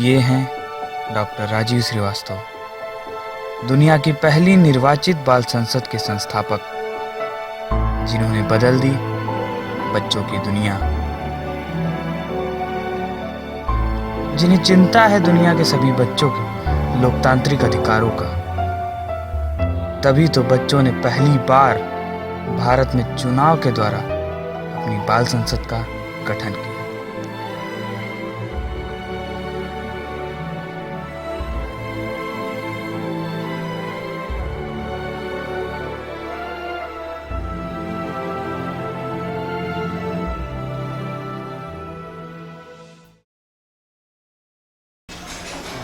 ये हैं डॉक्टर राजीव श्रीवास्तव, दुनिया की पहली निर्वाचित बाल संसद के संस्थापक, जिन्होंने बदल दी बच्चों की दुनिया, जिन्हें चिंता है दुनिया के सभी बच्चों के लोकतांत्रिक अधिकारों का। तभी तो बच्चों ने पहली बार भारत में चुनाव के द्वारा अपनी बाल संसद का गठन किया।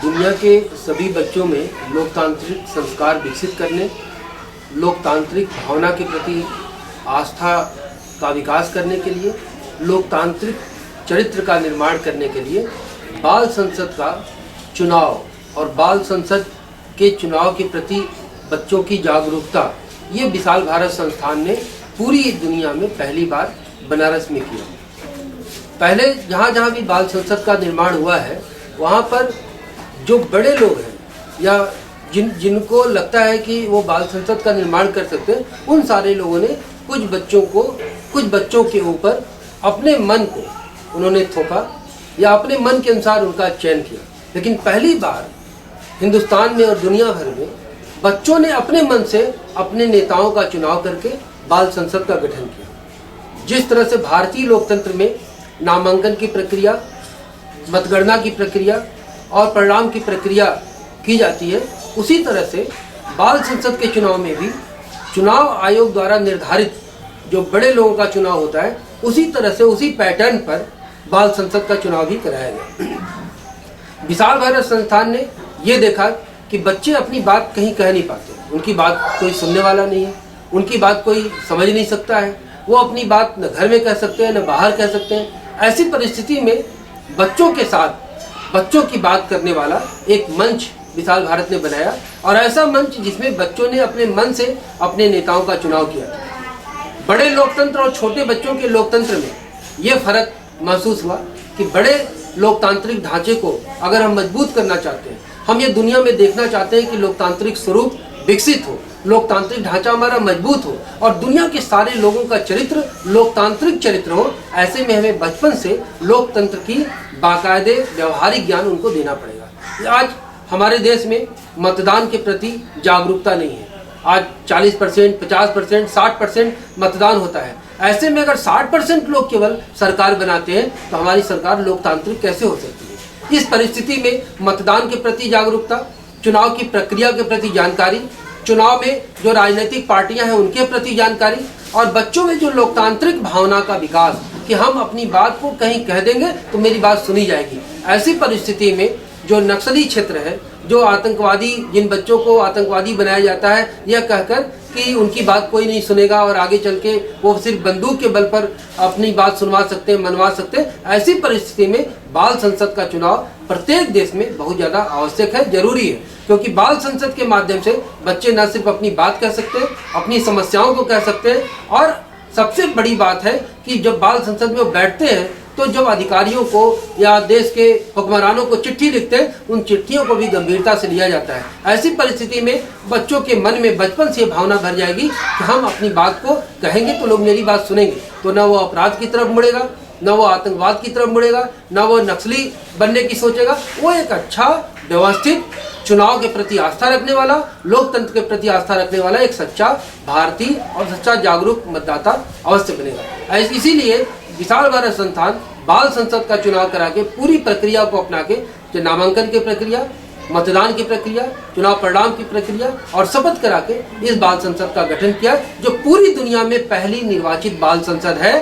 दुनिया के सभी बच्चों में लोकतांत्रिक संस्कार विकसित करने, लोकतांत्रिक भावना के प्रति आस्था का विकास करने के लिए, लोकतांत्रिक चरित्र का निर्माण करने के लिए बाल संसद का चुनाव और बाल संसद के चुनाव के प्रति बच्चों की जागरूकता, ये विशाल भारत संस्थान ने पूरी दुनिया में पहली बार बनारस में किया। पहले जहाँ जहाँ भी बाल संसद का निर्माण हुआ है, वहाँ पर जो बड़े लोग हैं या जिनको लगता है कि वो बाल संसद का निर्माण कर सकते हैं, उन सारे लोगों ने कुछ बच्चों के ऊपर अपने मन को उन्होंने थोपा या अपने मन के अनुसार उनका चयन किया। लेकिन पहली बार हिंदुस्तान में और दुनिया भर में बच्चों ने अपने मन से अपने नेताओं का चुनाव करके बाल संसद का गठन किया। जिस तरह से भारतीय लोकतंत्र में नामांकन की प्रक्रिया, मतगणना की प्रक्रिया और परिणाम की प्रक्रिया की जाती है, उसी तरह से बाल संसद के चुनाव में भी चुनाव आयोग द्वारा निर्धारित जो बड़े लोगों का चुनाव होता है, उसी तरह से उसी पैटर्न पर बाल संसद का चुनाव भी कराया गया। विशाल भारत संस्थान ने ये देखा कि बच्चे अपनी बात कहीं कह नहीं पाते, उनकी बात कोई सुनने वाला नहीं है, उनकी बात कोई समझ नहीं सकता है, वो अपनी बात न घर में कह सकते हैं न बाहर कह सकते हैं। ऐसी परिस्थिति में बच्चों के साथ बच्चों की बात करने वाला एक मंच विशाल भारत ने बनाया, और ऐसा मंच जिसमें बच्चों ने अपने मन से अपने नेताओं का चुनाव किया था। बड़े लोकतंत्र और छोटे बच्चों के लोकतंत्र में ये फर्क महसूस हुआ कि बड़े लोकतांत्रिक ढांचे को अगर हम मजबूत करना चाहते हैं, हम ये दुनिया में देखना चाहते हैं कि लोकतांत्रिक स्वरूप विकसित हो, लोकतांत्रिक ढांचा हमारा मजबूत हो और दुनिया के सारे लोगों का चरित्र लोकतांत्रिक चरित्र हो, ऐसे में हमें बचपन से लोकतंत्र की बाकायदे व्यवहारिक ज्ञान उनको देना पड़ेगा। आज हमारे देश में मतदान के प्रति जागरूकता नहीं है। आज 40%, 50%, 60% मतदान होता है। ऐसे में अगर 60% लोग केवल सरकार बनाते हैं तो हमारी सरकार लोकतांत्रिक कैसे हो सकती है। इस परिस्थिति में मतदान के प्रति जागरूकता, चुनाव की प्रक्रिया के प्रति जानकारी, चुनाव में जो राजनीतिक पार्टियां हैं उनके प्रति जानकारी और बच्चों में जो लोकतांत्रिक भावना का विकास कि हम अपनी बात को कहीं कह देंगे तो मेरी बात सुनी जाएगी। ऐसी परिस्थिति में जो नक्सली क्षेत्र है, जो आतंकवादी, जिन बच्चों को आतंकवादी बनाया जाता है यह कहकर कि उनकी बात कोई नहीं सुनेगा और आगे चल के वो सिर्फ बंदूक के बल पर अपनी बात सुनवा सकते हैं, मनवा सकते हैं, ऐसी परिस्थिति में बाल संसद का चुनाव प्रत्येक देश में बहुत ज़्यादा आवश्यक है, जरूरी है। क्योंकि बाल संसद के माध्यम से बच्चे न सिर्फ अपनी बात कह सकते हैं, अपनी समस्याओं को कह सकते हैं, और सबसे बड़ी बात है कि जब बाल संसद में वो बैठते हैं तो जब अधिकारियों को या देश के हुक्मरानों को चिट्ठी लिखते हैं, उन चिट्ठियों को भी गंभीरता से लिया जाता है। ऐसी परिस्थिति में बच्चों के मन में बचपन से भावना भर जाएगी कि हम अपनी बात को कहेंगे तो लोग मेरी बात सुनेंगे, तो न वो अपराध की तरफ मुड़ेगा, न वो आतंकवाद की तरफ मुड़ेगा, न वो नक्सली बनने की सोचेगा। वो एक अच्छा व्यवस्थित चुनाव के प्रति आस्था रखने वाला, लोकतंत्र के प्रति आस्था रखने वाला एक सच्चा भारतीय और सच्चा जागरूक मतदाता अवश्य बनेगा। इसीलिए विशाल भारत संस्थान बाल संसद का चुनाव करा के पूरी प्रक्रिया को अपना के, जो नामांकन की प्रक्रिया, मतदान की प्रक्रिया, चुनाव परिणाम की प्रक्रिया और शपथ करा के इस बाल संसद का गठन किया, जो पूरी दुनिया में पहली निर्वाचित बाल संसद है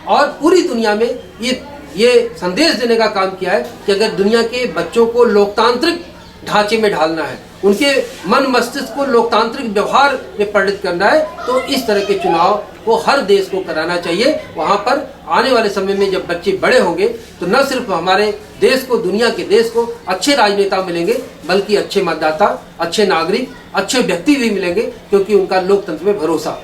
और पूरी दुनिया में ये संदेश देने का काम किया है कि अगर दुनिया के बच्चों को लोकतांत्रिक ढांचे में ढालना है, उनके मन मस्तिष्क को लोकतांत्रिक व्यवहार में परिणत करना है, तो इस तरह के चुनाव को हर देश को कराना चाहिए। वहाँ पर आने वाले समय में जब बच्चे बड़े होंगे तो न सिर्फ हमारे देश को, दुनिया के देश को अच्छे राजनेता मिलेंगे, बल्कि अच्छे मतदाता, अच्छे नागरिक, अच्छे व्यक्ति भी मिलेंगे, क्योंकि उनका लोकतंत्र में भरोसा।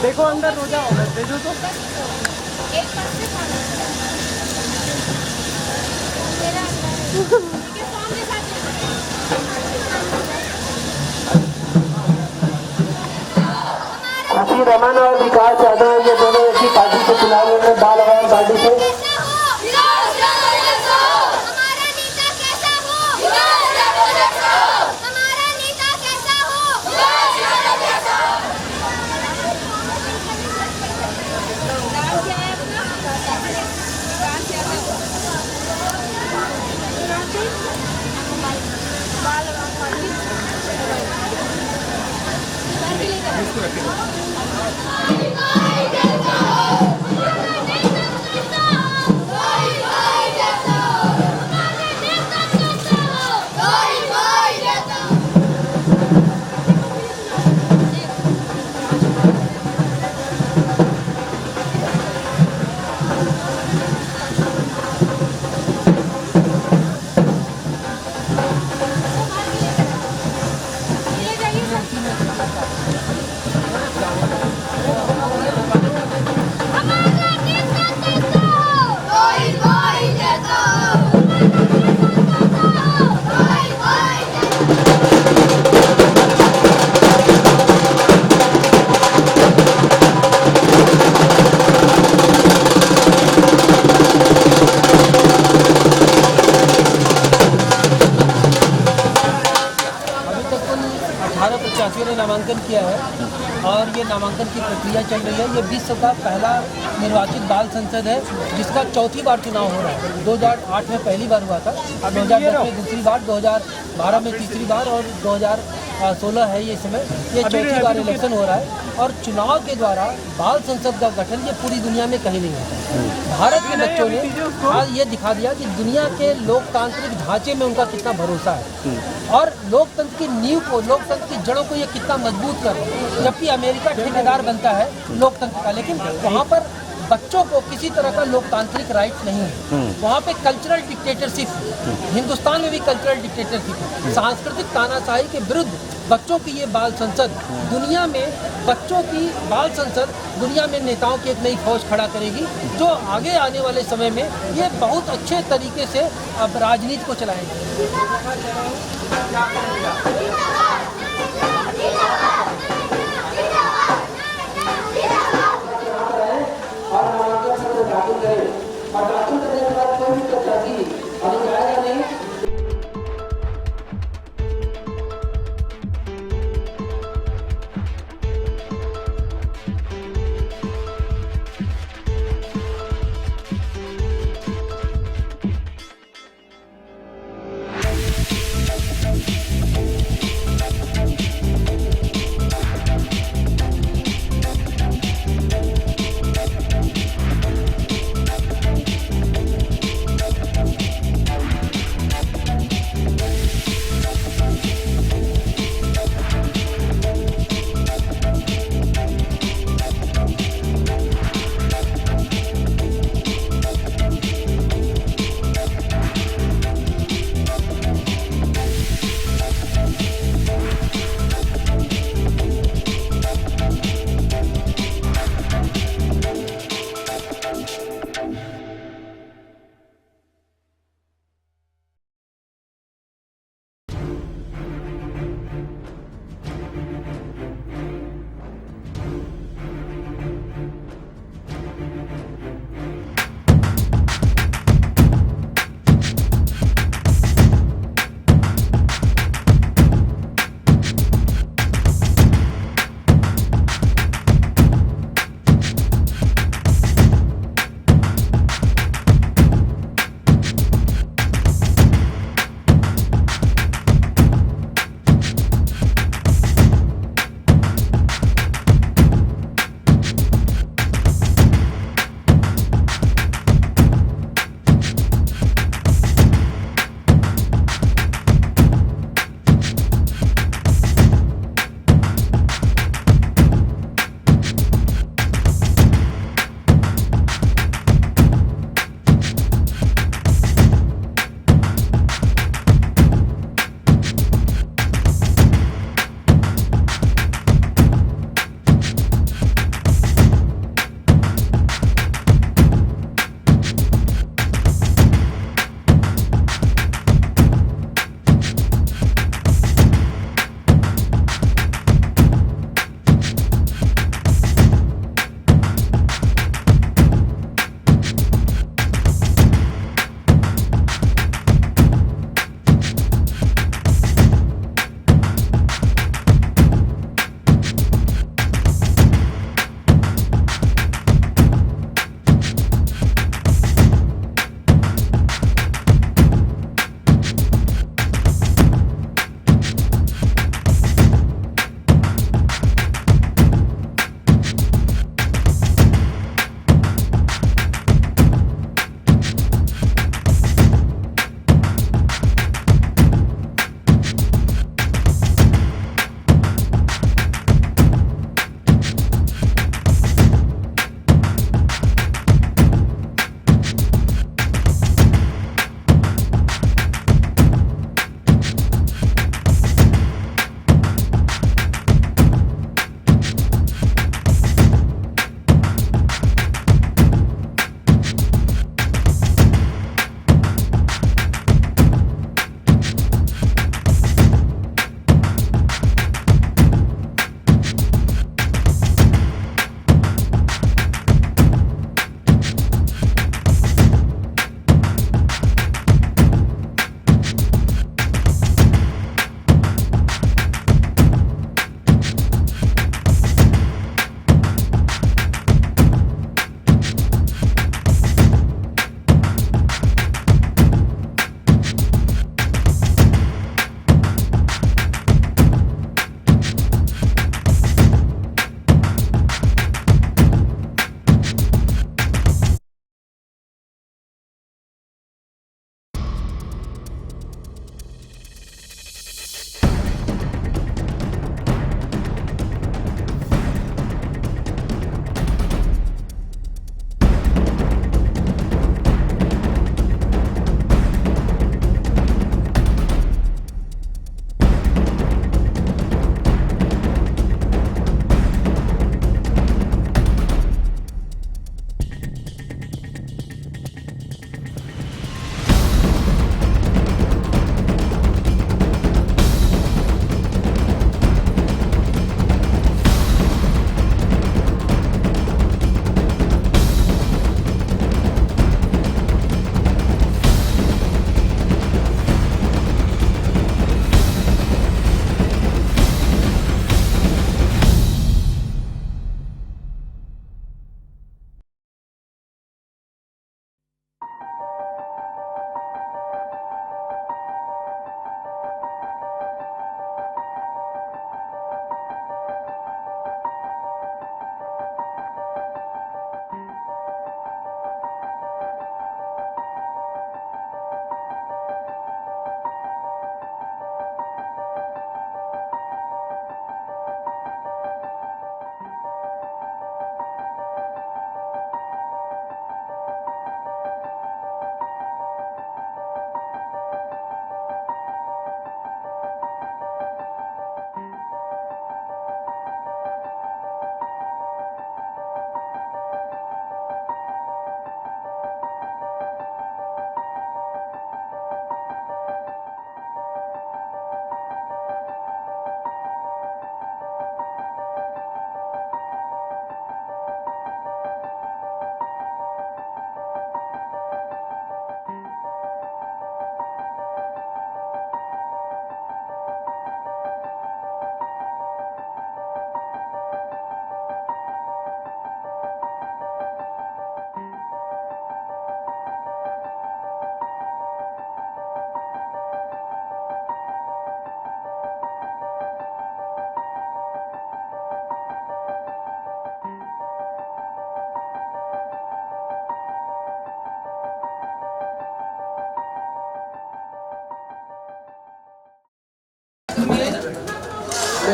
देखो अंदर रोजा होगा, भेजो तो। एक पास से खाना मेरा के फॉर्म के साथ खुशी रमन और विकास यादव ये दोनों एक ही पार्टी से चुनाव में बाल आवाम पार्टी से। हमारा नेता कैसा हो, हमारा नेता कैसा हो। नाम क्या है ने नामांकन किया है और ये नामांकन की प्रक्रिया चल रही है। ये विश्व का पहला निर्वाचित बाल संसद है जिसका चौथी बार चुनाव हो रहा है। 2008 में पहली बार हुआ था, 2010 में दूसरी बार, 2012 में तीसरी बार और 2016 है ये समय, ये चौथी बार इलेक्शन हो रहा है। और चुनाव के द्वारा बाल संसद का गठन ये पूरी दुनिया में कहीं नहीं होता। भारत के बच्चों ने आज ये दिखा दिया कि दुनिया के लोकतांत्रिक ढांचे में उनका कितना भरोसा है और लोकतंत्र की नींव को, लोकतंत्र की जड़ों को ये कितना मजबूत कर रहे हैं। जबकि अमेरिका ठेकेदार बनता है लोकतंत्र का, लेकिन वहाँ पर बच्चों को किसी तरह का लोकतांत्रिक राइट नहीं है। वहाँ पे कल्चरल डिक्टेटरशिप, हिंदुस्तान में भी कल्चरल डिक्टेटरशिप है। सांस्कृतिक तानाशाही के विरुद्ध बच्चों की ये बाल संसद दुनिया में, बच्चों की बाल संसद दुनिया में नेताओं की एक नई फौज खड़ा करेगी जो आगे आने वाले समय में ये बहुत अच्छे तरीके से अब राजनीति को चलाएगी।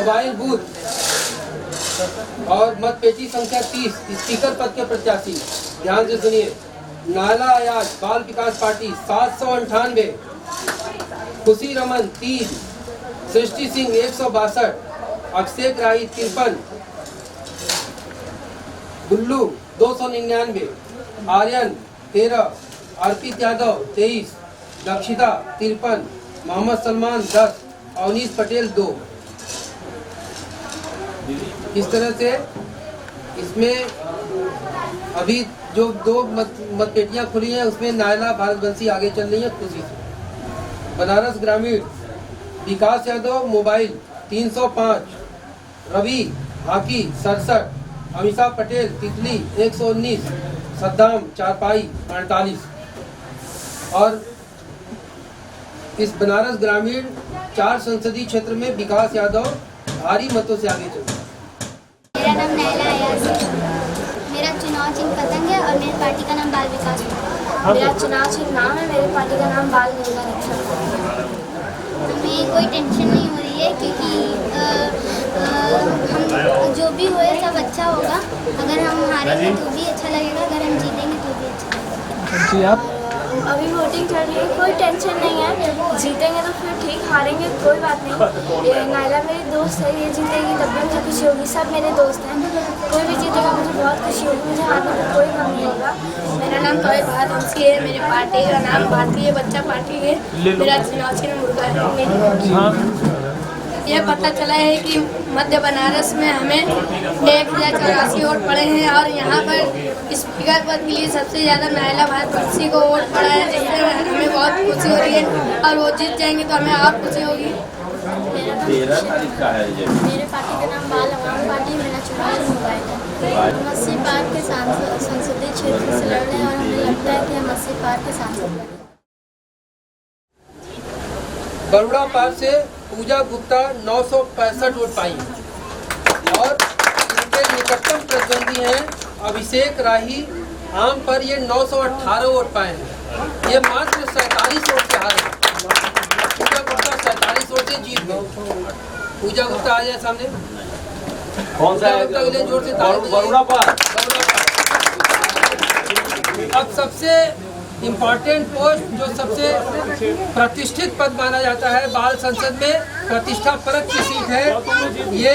मोबाइल बूथ और मतपेटी संख्या 30 स्पीकर पद के प्रत्याशी ध्यान से सुनिए। नाला अयाज बाल विकास पार्टी 798, खुशी रमन 3, सृष्टि सिंह 162, अक्षय राही 53, गुल्लू 299, आर्यन 13, अर्पित यादव 23, दक्षिता 53, मोहम्मद सलमान 10, अवनीश पटेल 2। इस तरह से इसमें अभी जो 2 मतपेटियां खुली हैं उसमें नायला भारतवंशी आगे चल रही है खुशी से। बनारस ग्रामीण विकास यादव मोबाइल 305, रवि हाकी 67, अमीषा पटेल तितली 119, सद्दाम चारपाई 48। और इस बनारस ग्रामीण 4 संसदीय क्षेत्र में विकास यादव भारी मतों से आगे चल रहे हैं। मेरा नाम नैला अयाज है। मेरा चुनाव चिन्ह पतंग है और मेरी पार्टी का नाम बाल विकास है। मेरा चुनाव चिन्ह नाम है, मेरी पार्टी का नाम बाल गंगा रक्षा है। हमें कोई टेंशन नहीं हो रही है क्योंकि हम जो भी होए सब अच्छा होगा। अगर हम हारेंगे तो भी अच्छा लगेगा, अगर हम जीतेंगे तो भी अच्छा लगेगा। जी आप अभी वोटिंग चल रही है, कोई टेंशन नहीं है। जीतेंगे तो फिर ठीक, हारेंगे कोई बात नहीं। ये नायला मेरी दोस्त है, ये जीतेगी तब भी मुझे खुशी होगी। सब मेरे दोस्त हैं, कोई भी जीतेगा मुझे बहुत खुशी होगी। मुझे हारने में कोई गम नहीं होगा। मेरा नाम तोय भारतवंशी है। मेरी पार्टी का नाम भारतीय बच्चा पार्टी है। मेरा चुनाव चिन्ह मुर्गा है। यह पता चला है कि मध्य बनारस में हमें 1084 वोट पड़े हैं और यहाँ पर स्पीकर पद के लिए सबसे ज़्यादा नायला भारतवंशी को वोट पड़ा है, जिससे हमें बहुत खुशी हो रही है। और वो जीत जाएंगे तो हमें और खुशी होगी। मेरे पार्टी का नाम बाल अवाम पार्टी। मेरा चुनाव चिन्ह मोबाइल है। हम 80 पार के संसदीय क्षेत्र से लड़ रहे हैं और हमें लगता है कि हम 80 पार के सांसद बने। बरुड़ा पार से पूजा गुप्ता 965 वोट पाई और इनके निकटतम प्रतिद्वंदी हैं अभिषेक राही। आम पर ये 918 वोट पाए हैं। ये मात्र 47 वोट से हारे। पूजा गुप्ता 47 वोट से जीत गए। पूजा गुप्ता आ जाए सामने। कौन सा है? अगले जोर से बरुड़ा पार। अब सबसे इम्पोर्टेंट पोस्ट, जो सबसे प्रतिष्ठित पद माना जाता है बाल संसद में, प्रतिष्ठा परक की सीट है। ये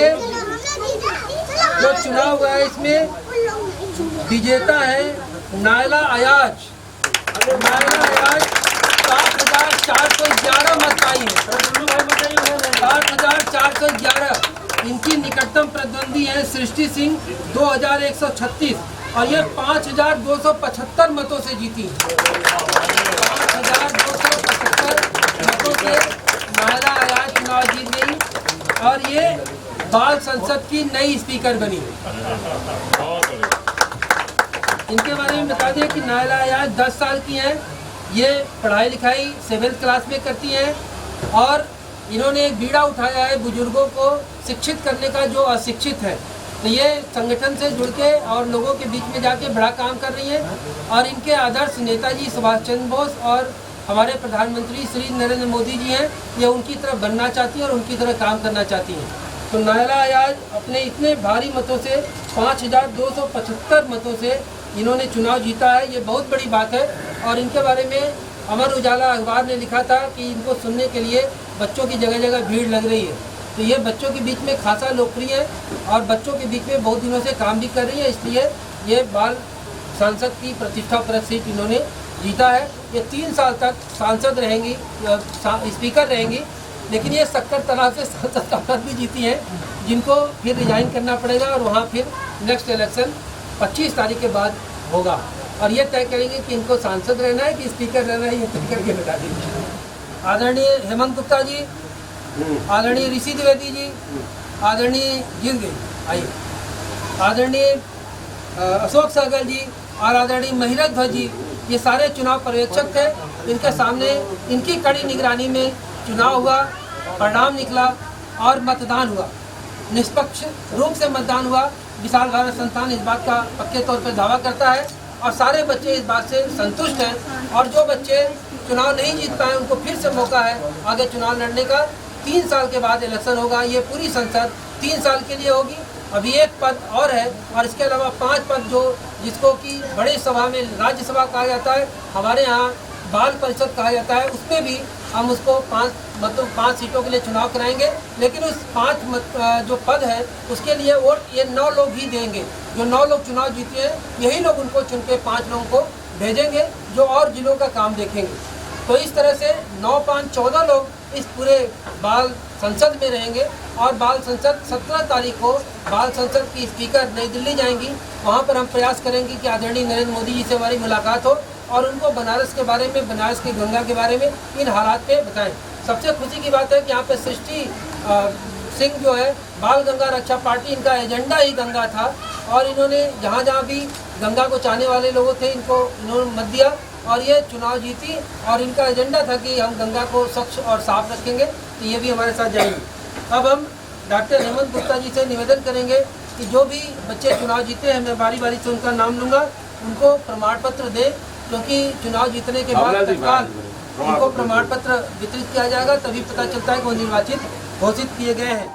जो चुनाव हुआ है इसमें विजेता है नायला अयाज। नायला अयाज 7,411 मत पाई है। 7,411। इनकी निकटतम प्रतिद्वंदी है सृष्टि सिंह 2136 और ये 5,275 मतों से जीती। 5,275 मतों से नायला अयाज चुनाव जीत गई और ये बाल संसद की नई स्पीकर बनी। इनके बारे में बता दें कि नायला अयाज 10 साल की हैं। ये पढ़ाई लिखाई 7th क्लास में करती हैं और इन्होंने एक बीड़ा उठाया है बुजुर्गों को शिक्षित करने का, जो अशिक्षित है। तो ये संगठन से जुड़ के और लोगों के बीच में जाके बड़ा काम कर रही हैं और इनके आदर्श नेताजी सुभाष चंद्र बोस और हमारे प्रधानमंत्री श्री नरेंद्र मोदी जी हैं। ये उनकी तरफ बनना चाहती हैं और उनकी तरह काम करना चाहती हैं। तो नायला अयाज अपने इतने भारी मतों से 5,275 मतों से इन्होंने चुनाव जीता है। ये बहुत बड़ी बात है। और इनके बारे में अमर उजाला अखबार ने लिखा था कि इनको सुनने के लिए बच्चों की जगह जगह भीड़ लग रही है। तो ये बच्चों के बीच में खासा लोकप्रिय है और बच्चों के बीच में बहुत दिनों से काम भी कर रही है। इसलिए ये बाल सांसद की प्रतिष्ठापरक सीट इन्होंने जीता है। ये 3 साल तक सांसद रहेंगी, स्पीकर रहेंगी, लेकिन ये शक्कर तलाव से सांसद का पद भी जीती हैं, जिनको फिर रिजाइन करना पड़ेगा और वहाँ फिर नेक्स्ट इलेक्शन 25 तारीख के बाद होगा और ये तय करेंगे कि इनको सांसद रहना है कि स्पीकर रहना है, ये तय करके बता देंगे। आदरणीय हेमंत गुप्ता जी, आदरणीय ऋषि द्विवेदी जी, आदरणीय जीत गई आइए, आदरणीय अशोक सहगल जी और आदरणीय महिरत ध्वज जी, ये सारे चुनाव पर्यवेक्षक थे। इनके सामने इनकी कड़ी निगरानी में चुनाव हुआ, परिणाम निकला और मतदान हुआ। निष्पक्ष रूप से मतदान हुआ। विशाल भारत संस्थान इस बात का पक्के तौर पर दावा करता है और सारे बच्चे इस बात से संतुष्ट हैं। और जो बच्चे चुनाव नहीं जीत पाए उनको फिर से मौका है आगे चुनाव लड़ने का। 3 साल के बाद इलेक्शन होगा। ये पूरी संसद 3 साल के लिए होगी। अभी एक पद और है और इसके अलावा 5 पद जो जिसको कि बड़ी सभा में राज्यसभा कहा जाता है, हमारे यहाँ बाल परिषद कहा जाता है, उसमें भी हम उसको 5 सीटों के लिए चुनाव कराएंगे। लेकिन उस 5 जो पद है उसके लिए वोट ये 9 लोग ही देंगे। जो 9 लोग चुनाव जीते हैं यही लोग उनको चुन के 5 लोगों को भेजेंगे जो और जिलों का काम देखेंगे। तो इस तरह से 9, 5, 14 लोग इस पूरे बाल संसद में रहेंगे और बाल संसद 17 तारीख को बाल संसद की स्पीकर नई दिल्ली जाएंगी। वहाँ पर हम प्रयास करेंगे कि आदरणीय नरेंद्र मोदी जी से हमारी मुलाकात हो और उनको बनारस के बारे में, बनारस की गंगा के बारे में, इन हालात पे बताएं। सबसे खुशी की बात है कि यहाँ पे सृष्टि सिंह जो है बाल गंगा रक्षा पार्टी, इनका एजेंडा ही गंगा था और इन्होंने जहाँ जहाँ भी गंगा को चाहने वाले लोगों थे इनको इन्होंने मत दिया और ये चुनाव जीती और इनका एजेंडा था कि हम गंगा को स्वच्छ और साफ रखेंगे। तो ये भी हमारे साथ जाएंगे। अब हम डॉक्टर हेमंत गुप्ता जी से निवेदन करेंगे कि जो भी बच्चे चुनाव जीते हैं, मैं बारी बारी से उनका नाम लूँगा, उनको प्रमाण पत्र दें, क्योंकि चुनाव जीतने के बाद तत्काल उनको प्रमाण पत्र वितरित किया जाएगा, तभी पता चलता है कि वो निर्वाचित घोषित किए गए हैं।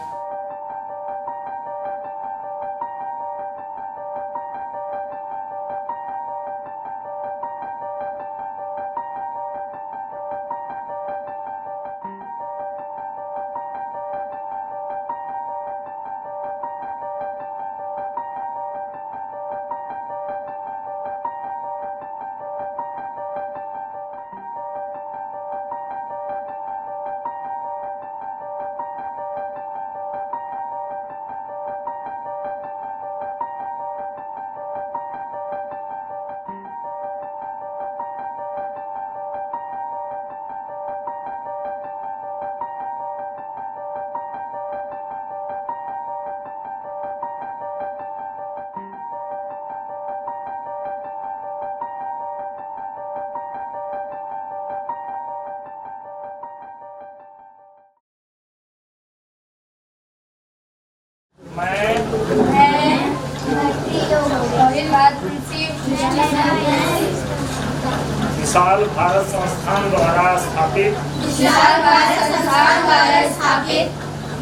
विशाल भारत संस्थान द्वारा स्थापित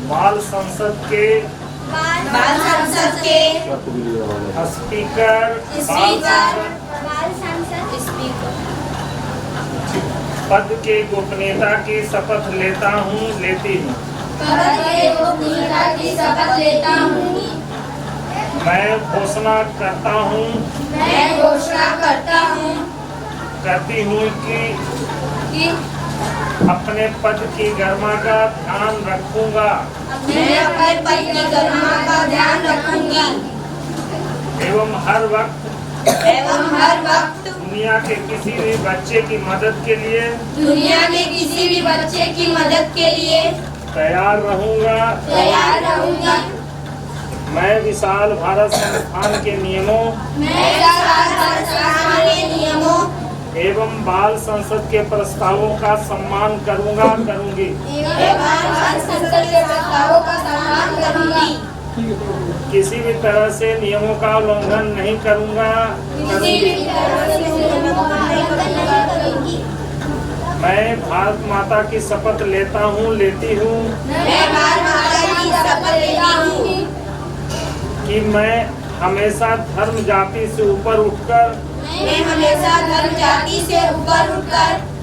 बाल संसद के स्पीकर पद के गोपनीयता की शपथ लेता हूँ, लेती हूँ। मैं घोषणा करता हूँ, करती हूँ कि अपने पद की गरिमा का ध्यान रखूंगा, एवं हर वक्त दुनिया के किसी भी बच्चे की मदद के लिए तैयार रहूंगा। मैं विशाल भारत संस्थान के नियमों एवं बाल संसद के प्रस्तावों का सम्मान करूंगी। किसी भी तरह से नियमों का उल्लंघन नहीं करूंगा। मैं भारत माता की शपथ लेता हूँ, लेती हूँ कि मैं हमेशा धर्म जाति से ऊपर उठकर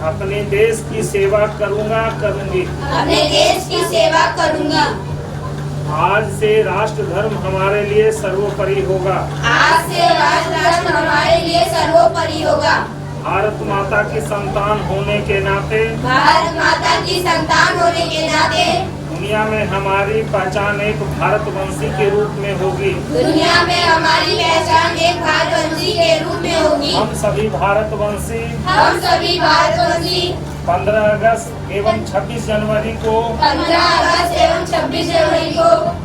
अपने देश की सेवा करूंगी। आज से राष्ट्र धर्म हमारे लिए सर्वोपरि होगा। भारत माता की संतान होने के नाते दुनिया में हमारी पहचान एक भारतवंशी के रूप में होगी। हम सभी भारतवंशी 15 अगस्त एवं 26 जनवरी को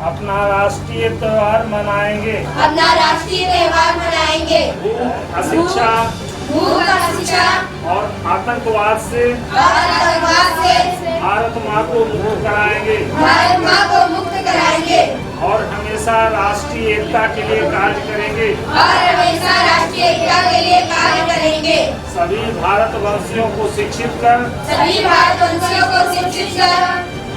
अपना राष्ट्रीय त्योहार मनाएंगे। अशिक्षा और आतंकवाद से भारत माँ को मुक्त कराएंगे और हमेशा राष्ट्रीय एकता के लिए कार्य करेंगे। सभी भारतवंशियों को शिक्षित कर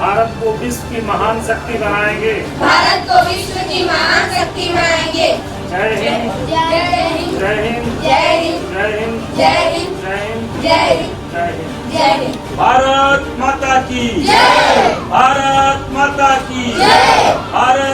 भारत को विश्व की महान शक्ति बनाएंगे। भारत को विश्व की महान शक्ति बनाएंगे। जय हिंद, जय हिंद, जय हिंद, जय हिंद, जय हिंद, जय हिंद, जय हिंद, जय हिंद, जय हिंद। जय हिंद। भारत माता की जय। भारत माता की जय। भारत